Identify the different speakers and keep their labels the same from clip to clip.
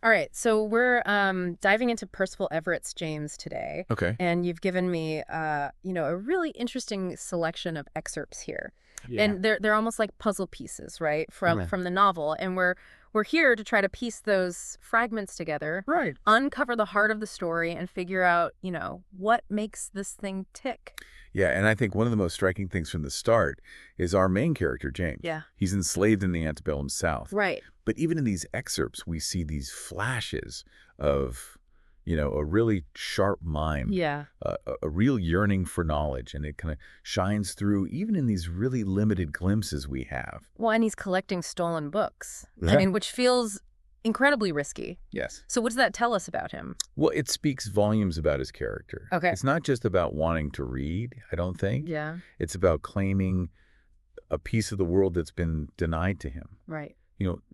Speaker 1: All right, so we're diving into Percival Everett's James today,
Speaker 2: Okay.
Speaker 1: and you've given me, a really interesting selection of excerpts here,
Speaker 2: Yeah.
Speaker 1: and they're almost like puzzle pieces, right, from
Speaker 2: Okay.
Speaker 1: from the novel, and we're here to try to piece those fragments together,
Speaker 2: Right.
Speaker 1: uncover the heart of the story, and figure out, what makes this thing tick.
Speaker 2: Yeah, and I think one of the most striking things from the start is our main character, James.
Speaker 1: Yeah.
Speaker 2: He's enslaved in the antebellum South.
Speaker 1: Right.
Speaker 2: But even in these excerpts, we see these flashes of, a really sharp mind,
Speaker 1: Yeah.
Speaker 2: a real yearning for knowledge, and it kind of shines through even in these really limited glimpses we have.
Speaker 1: Well, and he's collecting stolen books. I
Speaker 2: Yeah.
Speaker 1: mean, which feels incredibly risky.
Speaker 2: Yes.
Speaker 1: So what does that tell us about him?
Speaker 2: Well, it speaks volumes about his character.
Speaker 1: Okay.
Speaker 2: It's not just about wanting to read, I don't think.
Speaker 1: Yeah.
Speaker 2: It's about claiming a piece of the world that's been denied to him.
Speaker 1: Right.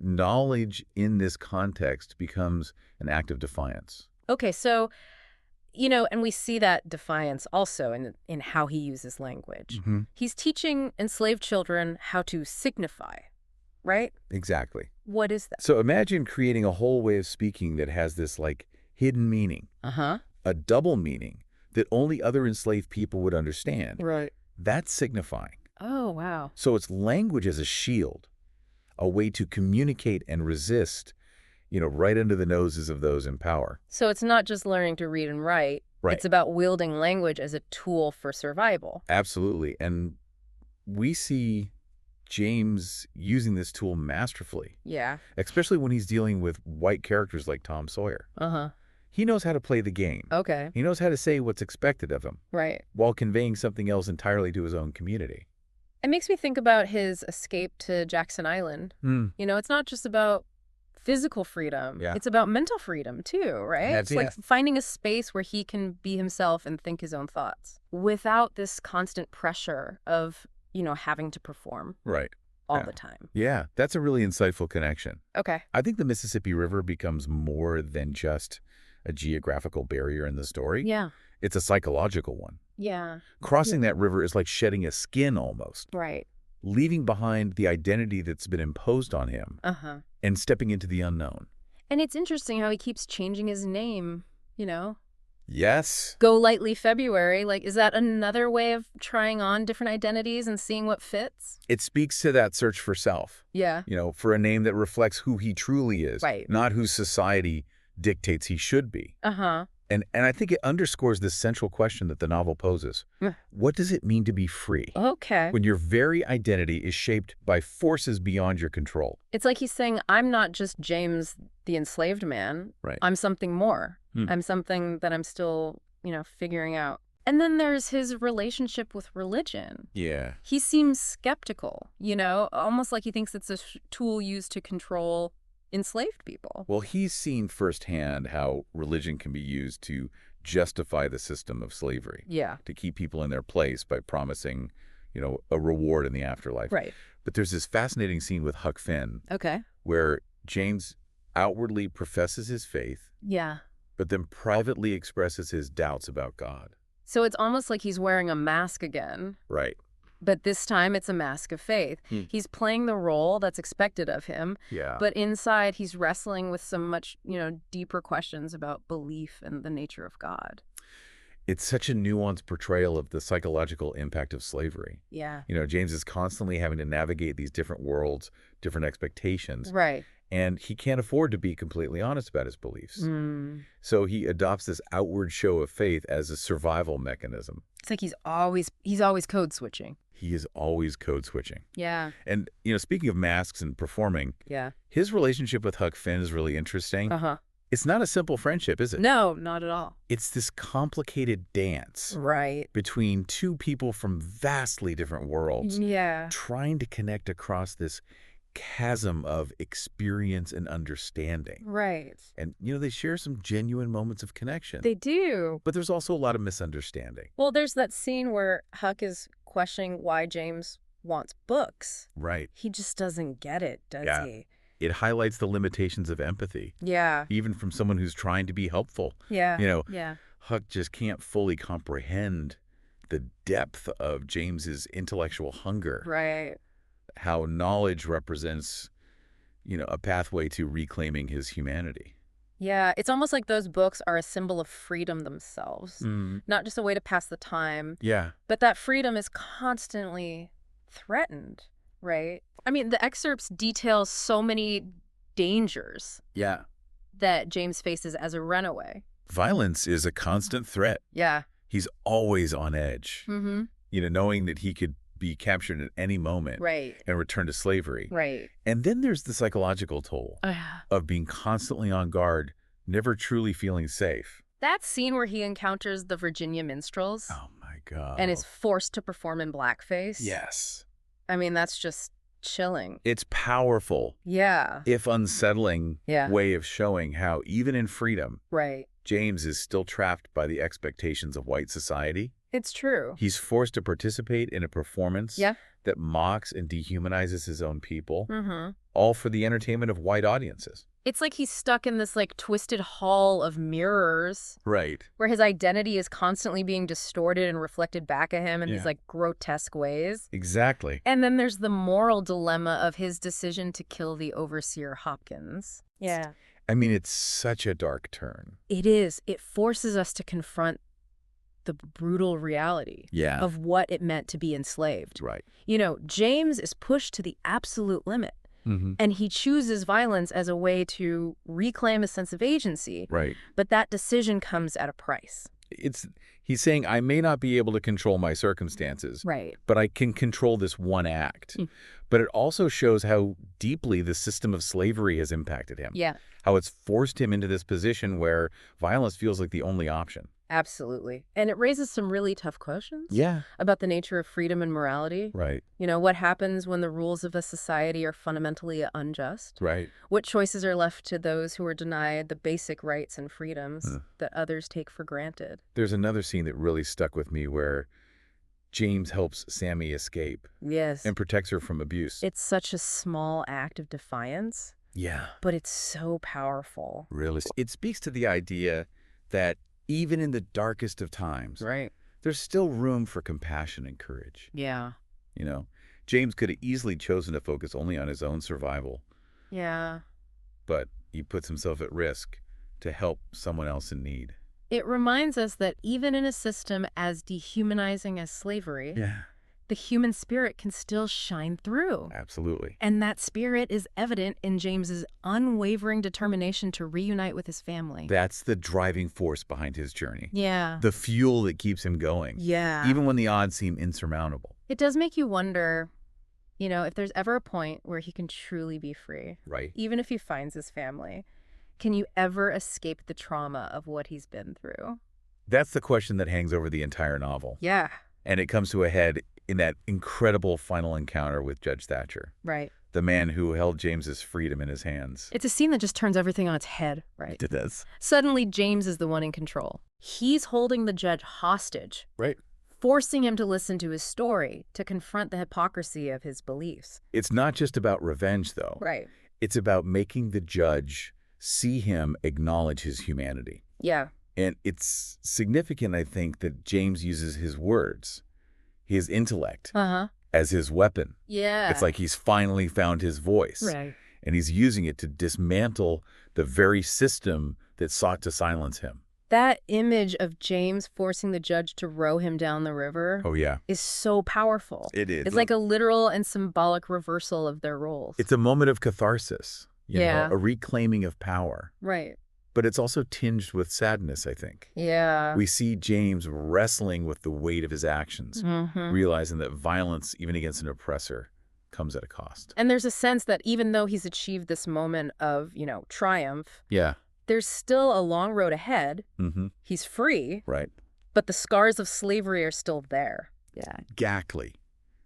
Speaker 2: Knowledge in this context becomes an act of defiance.
Speaker 1: Okay, so, and we see that defiance also in how he uses language.
Speaker 2: Hmm.
Speaker 1: He's teaching enslaved children how to signify, right?
Speaker 2: Exactly.
Speaker 1: What is that?
Speaker 2: So imagine creating a whole way of speaking that has this hidden meaning,
Speaker 1: Uh-huh.
Speaker 2: a double meaning that only other enslaved people would understand.
Speaker 1: Right.
Speaker 2: That's signifying.
Speaker 1: Oh, wow.
Speaker 2: So it's language as a shield, a way to communicate and resist, right under the noses of those in power.
Speaker 1: So it's not just learning to read and write.
Speaker 2: Right.
Speaker 1: It's about wielding language as a tool for survival.
Speaker 2: Absolutely. And we see James using this tool masterfully,
Speaker 1: Yeah.
Speaker 2: especially when he's dealing with white characters like Tom Sawyer.
Speaker 1: Uh-huh.
Speaker 2: He knows how to play the game.
Speaker 1: Okay.
Speaker 2: He knows how to say what's expected of him
Speaker 1: Right.
Speaker 2: while conveying something else entirely to his own community.
Speaker 1: It makes me think about his escape to Jackson Island.
Speaker 2: Mm.
Speaker 1: It's not just about physical freedom.
Speaker 2: Yeah.
Speaker 1: It's about mental freedom, too, right?
Speaker 2: That's
Speaker 1: It's like
Speaker 2: it.
Speaker 1: finding a space where he can be himself and think his own thoughts without this constant pressure of, having to perform
Speaker 2: Right.
Speaker 1: all
Speaker 2: Yeah.
Speaker 1: the time.
Speaker 2: Yeah, that's a really insightful connection.
Speaker 1: Okay.
Speaker 2: I think the Mississippi River becomes more than just a geographical barrier in the story.
Speaker 1: Yeah.
Speaker 2: It's a psychological one.
Speaker 1: Yeah.
Speaker 2: Crossing that river is like shedding a skin almost,
Speaker 1: Right.
Speaker 2: leaving behind the identity that's been imposed on him
Speaker 1: Uh-huh.
Speaker 2: and stepping into the unknown.
Speaker 1: And it's interesting how he keeps changing his name.
Speaker 2: Yes.
Speaker 1: Go Lightly February. Like, is that another way of trying on different identities and seeing what fits?
Speaker 2: It speaks to that search for self,
Speaker 1: Yeah.
Speaker 2: for a name that reflects who he truly is,
Speaker 1: Right.
Speaker 2: not who society dictates he should be.
Speaker 1: Uh-huh.
Speaker 2: And I think it underscores this central question that the novel poses.
Speaker 1: Yeah.
Speaker 2: What does it mean to be free
Speaker 1: Okay.
Speaker 2: when your very identity is shaped by forces beyond your control?
Speaker 1: It's like he's saying, I'm not just James, the enslaved man.
Speaker 2: Right.
Speaker 1: I'm something more.
Speaker 2: Hmm.
Speaker 1: I'm something that I'm still, figuring out. And then there's his relationship with religion.
Speaker 2: Yeah.
Speaker 1: He seems skeptical, almost like he thinks it's a tool used to control enslaved people.
Speaker 2: Well, he's seen firsthand how religion can be used to justify the system of slavery,
Speaker 1: Yeah.
Speaker 2: to keep people in their place by promising, a reward in the afterlife.
Speaker 1: Right.
Speaker 2: But there's this fascinating scene with Huck Finn
Speaker 1: Okay.
Speaker 2: where James outwardly professes his faith,
Speaker 1: Yeah.
Speaker 2: but then privately expresses his doubts about God.
Speaker 1: So it's almost like he's wearing a mask again,
Speaker 2: Right.
Speaker 1: but this time it's a mask of faith.
Speaker 2: Hmm.
Speaker 1: He's playing the role that's expected of him,
Speaker 2: Yeah.
Speaker 1: but inside he's wrestling with some much, deeper questions about belief and the nature of God.
Speaker 2: It's such a nuanced portrayal of the psychological impact of slavery.
Speaker 1: Yeah.
Speaker 2: James is constantly having to navigate these different worlds, different expectations,
Speaker 1: Right.
Speaker 2: and he can't afford to be completely honest about his beliefs.
Speaker 1: Mm.
Speaker 2: So he adopts this outward show of faith as a survival mechanism.
Speaker 1: It's like he's always code switching.
Speaker 2: He is always code switching.
Speaker 1: Yeah.
Speaker 2: And, speaking of masks and performing,
Speaker 1: Yeah.
Speaker 2: his relationship with Huck Finn is really interesting.
Speaker 1: Uh-huh.
Speaker 2: It's not a simple friendship, is it?
Speaker 1: No, not at all.
Speaker 2: It's this complicated dance
Speaker 1: Right.
Speaker 2: between two people from vastly different worlds
Speaker 1: Yeah.
Speaker 2: trying to connect across this chasm of experience and understanding.
Speaker 1: Right.
Speaker 2: And, they share some genuine moments of connection.
Speaker 1: They do.
Speaker 2: But there's also a lot of misunderstanding.
Speaker 1: Well, there's that scene where Huck is questioning why James wants books.
Speaker 2: Right.
Speaker 1: He just doesn't get it, does
Speaker 2: Yeah.
Speaker 1: he?
Speaker 2: It highlights the limitations of empathy,
Speaker 1: Yeah.
Speaker 2: even from someone who's trying to be helpful.
Speaker 1: Yeah.
Speaker 2: You know,
Speaker 1: Yeah.
Speaker 2: Huck just can't fully comprehend the depth of James's intellectual hunger,
Speaker 1: Right.
Speaker 2: how knowledge represents, a pathway to reclaiming his humanity.
Speaker 1: Yeah, it's almost like those books are a symbol of freedom themselves,
Speaker 2: Mm.
Speaker 1: not just a way to pass the time,
Speaker 2: Yeah.
Speaker 1: but that freedom is constantly threatened, right? I mean, the excerpts detail so many dangers
Speaker 2: Yeah.
Speaker 1: that James faces as a runaway.
Speaker 2: Violence is a constant threat.
Speaker 1: Yeah.
Speaker 2: He's always on edge,
Speaker 1: Mm-hmm.
Speaker 2: knowing that he could be captured at any moment
Speaker 1: Right.
Speaker 2: and returned to slavery.
Speaker 1: Right.
Speaker 2: And then there's the psychological toll
Speaker 1: Yeah.
Speaker 2: of being constantly on guard, never truly feeling safe.
Speaker 1: That scene where he encounters the Virginia minstrels
Speaker 2: Oh, my God.
Speaker 1: and is forced to perform in blackface.
Speaker 2: Yes.
Speaker 1: I mean, that's just chilling.
Speaker 2: It's powerful,
Speaker 1: Yeah.
Speaker 2: if unsettling,
Speaker 1: Yeah.
Speaker 2: way of showing how, even in freedom,
Speaker 1: Right.
Speaker 2: James is still trapped by the expectations of white society.
Speaker 1: It's true.
Speaker 2: He's forced to participate in a performance
Speaker 1: Yeah.
Speaker 2: that mocks and dehumanizes his own people,
Speaker 1: Mm-hmm.
Speaker 2: all for the entertainment of white audiences.
Speaker 1: It's like he's stuck in this like twisted hall of mirrors
Speaker 2: Right.
Speaker 1: where his identity is constantly being distorted and reflected back at him in these
Speaker 2: Yeah.
Speaker 1: like grotesque ways.
Speaker 2: Exactly.
Speaker 1: And then there's the moral dilemma of his decision to kill the overseer Hopkins. Yeah.
Speaker 2: I mean, it's such a dark turn.
Speaker 1: It is. It forces us to confront the brutal reality
Speaker 2: Yeah.
Speaker 1: of what it meant to be enslaved.
Speaker 2: Right.
Speaker 1: James is pushed to the absolute limit,
Speaker 2: Mm-hmm.
Speaker 1: and he chooses violence as a way to reclaim a sense of agency.
Speaker 2: Right.
Speaker 1: But that decision comes at a price.
Speaker 2: He's saying, I may not be able to control my circumstances,
Speaker 1: Right.
Speaker 2: but I can control this one act.
Speaker 1: Mm.
Speaker 2: But it also shows how deeply the system of slavery has impacted him.
Speaker 1: Yeah,
Speaker 2: How it's forced him into this position where violence feels like the only option.
Speaker 1: absolutely. And it raises some really tough questions
Speaker 2: Yeah.
Speaker 1: about the nature of freedom and morality.
Speaker 2: Right.
Speaker 1: What happens when the rules of a society are fundamentally unjust?
Speaker 2: Right.
Speaker 1: What choices are left to those who are denied the basic rights and freedoms that others take for granted?
Speaker 2: There's another scene that really stuck with me where James helps Sammy escape
Speaker 1: Yes.
Speaker 2: and protects her from abuse.
Speaker 1: It's such a small act of defiance,
Speaker 2: Yeah.
Speaker 1: but it's so powerful.
Speaker 2: Really. It speaks to the idea that even in the darkest of times,
Speaker 1: Right.
Speaker 2: there's still room for compassion and courage.
Speaker 1: Yeah.
Speaker 2: James could have easily chosen to focus only on his own survival,
Speaker 1: Yeah.
Speaker 2: but he puts himself at risk to help someone else in need.
Speaker 1: It reminds us that even in a system as dehumanizing as slavery,
Speaker 2: Yeah.
Speaker 1: the human spirit can still shine through.
Speaker 2: Absolutely.
Speaker 1: And that spirit is evident in James's unwavering determination to reunite with his family.
Speaker 2: That's the driving force behind his journey.
Speaker 1: Yeah.
Speaker 2: The fuel that keeps him going.
Speaker 1: Yeah.
Speaker 2: Even when the odds seem insurmountable.
Speaker 1: It does make you wonder, if there's ever a point where he can truly be free,
Speaker 2: Right.
Speaker 1: even if he finds his family, can you ever escape the trauma of what he's been through?
Speaker 2: That's the question that hangs over the entire novel.
Speaker 1: Yeah.
Speaker 2: And it comes to a head in that incredible final encounter with Judge Thatcher,
Speaker 1: Right.
Speaker 2: the man who held James's freedom in his hands.
Speaker 1: It's a scene that just turns everything on its head, right?
Speaker 2: It does.
Speaker 1: Suddenly, James is the one in control. He's holding the judge hostage,
Speaker 2: Right.
Speaker 1: forcing him to listen to his story, to confront the hypocrisy of his beliefs.
Speaker 2: It's not just about revenge, though.
Speaker 1: Right.
Speaker 2: It's about making the judge see him acknowledge his humanity.
Speaker 1: Yeah.
Speaker 2: And it's significant, I think, that James uses his words, his intellect,
Speaker 1: Uh-huh.
Speaker 2: as his weapon.
Speaker 1: Yeah.
Speaker 2: It's like he's finally found his voice.
Speaker 1: Right.
Speaker 2: And he's using it to dismantle the very system that sought to silence him.
Speaker 1: That image of James forcing the judge to row him down the river
Speaker 2: Oh, yeah.
Speaker 1: is so powerful.
Speaker 2: It is.
Speaker 1: It's like a literal and symbolic reversal of their roles.
Speaker 2: It's a moment of catharsis,
Speaker 1: Yeah.
Speaker 2: a reclaiming of power.
Speaker 1: Right.
Speaker 2: But it's also tinged with sadness, I think.
Speaker 1: Yeah.
Speaker 2: We see James wrestling with the weight of his actions,
Speaker 1: Mhm.
Speaker 2: realizing that violence, even against an oppressor, comes at a cost.
Speaker 1: And there's a sense that even though he's achieved this moment of, triumph,
Speaker 2: Yeah.
Speaker 1: there's still a long road ahead.
Speaker 2: Mm-hmm.
Speaker 1: He's free,
Speaker 2: Right.
Speaker 1: but the scars of slavery are still there. Yeah.
Speaker 2: Exactly.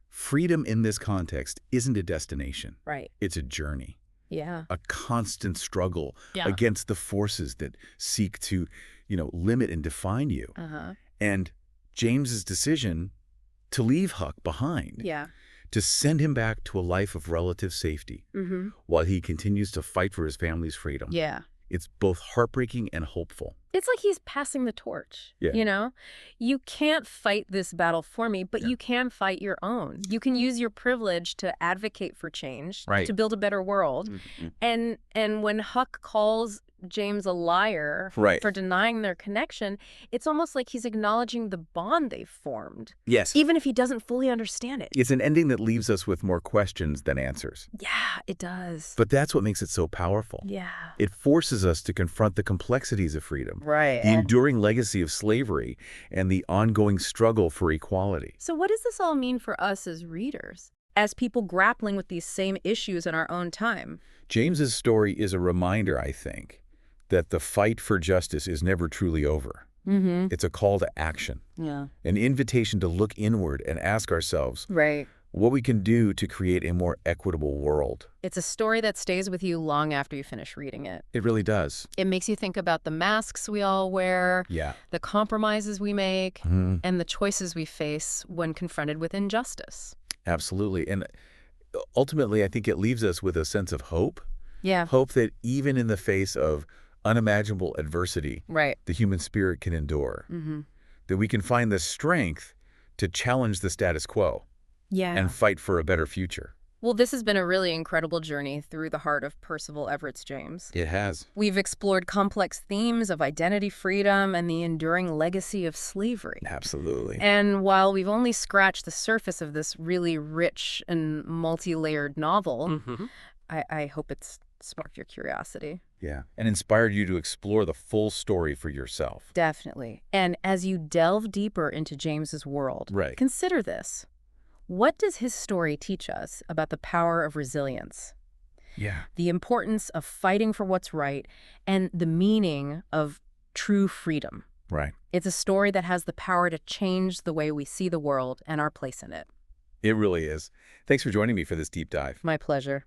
Speaker 2: Freedom in this context isn't a destination.
Speaker 1: Right.
Speaker 2: It's a journey,
Speaker 1: Yeah.
Speaker 2: a constant struggle
Speaker 1: Yeah.
Speaker 2: against the forces that seek to, limit and define you.
Speaker 1: Uh-huh.
Speaker 2: And James's decision to leave Huck behind,
Speaker 1: Yeah.
Speaker 2: to send him back to a life of relative safety
Speaker 1: Mm-hmm.
Speaker 2: while he continues to fight for his family's freedom.
Speaker 1: Yeah.
Speaker 2: It's both heartbreaking and hopeful.
Speaker 1: It's like he's passing the torch,
Speaker 2: Yeah.
Speaker 1: you know? You can't fight this battle for me, but
Speaker 2: Yeah.
Speaker 1: you can fight your own. You can use your privilege to advocate for change,
Speaker 2: Right.
Speaker 1: to build a better world.
Speaker 2: Mhm.
Speaker 1: And when Huck calls James a liar
Speaker 2: Right.
Speaker 1: for denying their connection, it's almost like he's acknowledging the bond they've formed,
Speaker 2: Yes.
Speaker 1: even if he doesn't fully understand it.
Speaker 2: It's an ending that leaves us with more questions than answers.
Speaker 1: Yeah, it does.
Speaker 2: But that's what makes it so powerful.
Speaker 1: Yeah.
Speaker 2: It forces us to confront the complexities of freedom,
Speaker 1: Right.
Speaker 2: the enduring legacy of slavery, and the ongoing struggle for equality.
Speaker 1: So what does this all mean for us as readers, as people grappling with these same issues in our own time?
Speaker 2: James's story is a reminder, I think, that the fight for justice is never truly over.
Speaker 1: Mm-hmm.
Speaker 2: It's a call to action,
Speaker 1: Yeah.
Speaker 2: an invitation to look inward and ask ourselves
Speaker 1: Right.
Speaker 2: what we can do to create a more equitable world.
Speaker 1: It's a story that stays with you long after you finish reading it.
Speaker 2: It really does.
Speaker 1: It makes you think about the masks we all wear,
Speaker 2: Yeah.
Speaker 1: the compromises we make,
Speaker 2: Mhm.
Speaker 1: and the choices we face when confronted with injustice.
Speaker 2: Absolutely. And ultimately, I think it leaves us with a sense of hope.
Speaker 1: Yeah.
Speaker 2: Hope that even in the face of unimaginable adversity,
Speaker 1: Right.
Speaker 2: the human spirit can endure.
Speaker 1: Mm-hmm.
Speaker 2: That we can find the strength to challenge the status quo
Speaker 1: Yeah.
Speaker 2: and fight for a better future.
Speaker 1: Well, this has been a really incredible journey through the heart of Percival Everett's James.
Speaker 2: It has.
Speaker 1: We've explored complex themes of identity, freedom, and the enduring legacy of slavery.
Speaker 2: Absolutely.
Speaker 1: And while we've only scratched the surface of this really rich and multi-layered novel,
Speaker 2: Mm-hmm.
Speaker 1: I hope it's sparked your curiosity.
Speaker 2: Yeah. And inspired you to explore the full story for yourself.
Speaker 1: Definitely. And as you delve deeper into James's world,
Speaker 2: Right.
Speaker 1: consider this. What does his story teach us about the power of resilience,
Speaker 2: Yeah.
Speaker 1: the importance of fighting for what's right, and the meaning of true freedom?
Speaker 2: Right.
Speaker 1: It's a story that has the power to change the way we see the world and our place in it.
Speaker 2: It really is. Thanks for joining me for this deep dive.
Speaker 1: My pleasure.